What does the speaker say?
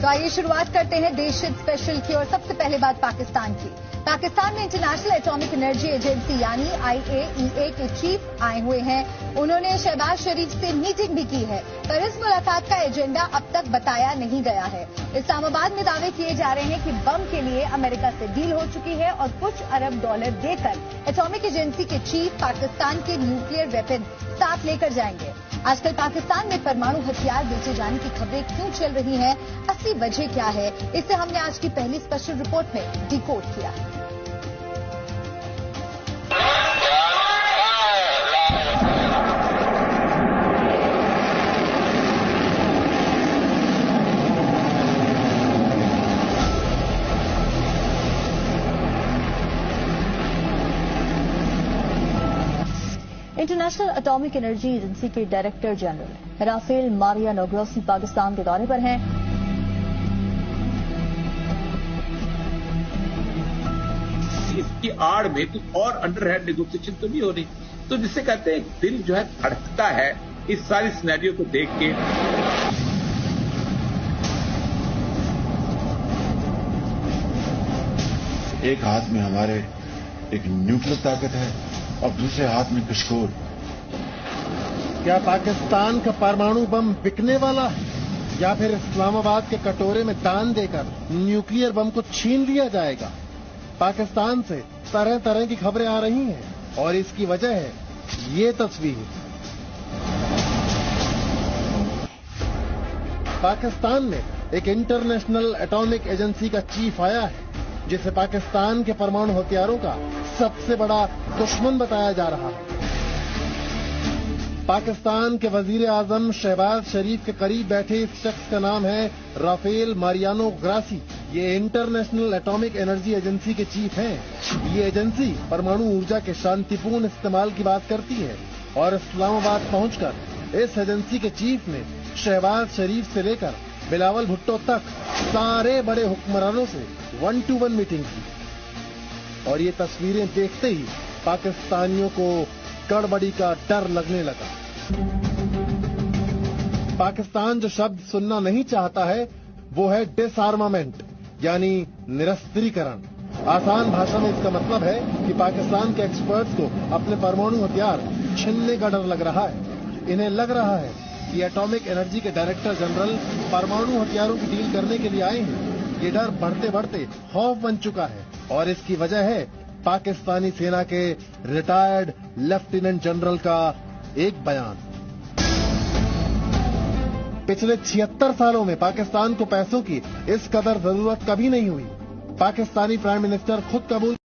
तो आइए शुरुआत करते हैं देश हित स्पेशल की और सबसे पहले बात पाकिस्तान की। पाकिस्तान में इंटरनेशनल एटॉमिक एनर्जी एजेंसी यानी IAEA के चीफ आए हुए हैं। उन्होंने शहबाज शरीफ से मीटिंग भी की है, पर इस मुलाकात का एजेंडा अब तक बताया नहीं गया है। इस्लामाबाद में दावे किए जा रहे हैं कि बम के लिए अमेरिका से डील हो चुकी है और कुछ अरब डॉलर देकर एटॉमिक एजेंसी के चीफ पाकिस्तान के न्यूक्लियर वेपन साथ लेकर जाएंगे। आजकल पाकिस्तान में परमाणु हथियार बेचे जाने की खबरें क्यों चल रही हैं, असली वजह क्या है, इसे हमने आज की पहली स्पेशल रिपोर्ट में डिकोड किया। इंटरनेशनल एटॉमिक एनर्जी एजेंसी के director general Rafael Mariano Grossi Pakistan के दौरे पर हैं। इसकी आड़ में कुछ और अंडरहैंड नेगोशिएशन तो नहीं हो रही, तो जिससे कहते हैं दिल जो है धड़कता है इस सारी सिनेरियो को देख के। एक हाथ में हमारे एक न्यूक्लियर ताकत है और दूसरे हाथ में कशकोर। क्या पाकिस्तान का परमाणु बम बिकने वाला है या फिर इस्लामाबाद के कटोरे में दान देकर न्यूक्लियर बम को छीन लिया जाएगा? पाकिस्तान से तरह तरह की खबरें आ रही हैं और इसकी वजह है ये तस्वीर। पाकिस्तान में एक इंटरनेशनल एटॉमिक एजेंसी का चीफ आया है जिसे पाकिस्तान के परमाणु हथियारों का सबसे बड़ा दुश्मन बताया जा रहा है। पाकिस्तान के वजीर आजम शहबाज शरीफ के करीब बैठे इस शख्स का नाम है राफेल मारियानो ग्रासी। ये इंटरनेशनल एटॉमिक एनर्जी एजेंसी के चीफ हैं। ये एजेंसी परमाणु ऊर्जा के शांतिपूर्ण इस्तेमाल की बात करती है और इस्लामाबाद पहुंचकर इस एजेंसी के चीफ ने शहबाज शरीफ से लेकर बिलावल भुट्टो तक सारे बड़े हुक्मरानों से 1-to-1 मीटिंग की और ये तस्वीरें देखते ही पाकिस्तानियों को गड़बड़ी का डर लगने लगा। पाकिस्तान जो शब्द सुनना नहीं चाहता है वो है डिसआर्मामेंट यानी निरस्त्रीकरण। आसान भाषा में इसका मतलब है कि पाकिस्तान के एक्सपर्ट्स को अपने परमाणु हथियार छीनने का डर लग रहा है। इन्हें लग रहा है कि एटॉमिक एनर्जी के डायरेक्टर जनरल परमाणु हथियारों की डील करने के लिए आए हैं। ये डर बढ़ते बढ़ते खौफ बन चुका है और इसकी वजह है पाकिस्तानी सेना के रिटायर्ड लेफ्टिनेंट जनरल का एक बयान। पिछले 76 सालों में पाकिस्तान को पैसों की इस कदर जरूरत कभी नहीं हुई। पाकिस्तानी प्राइम मिनिस्टर खुद कबूल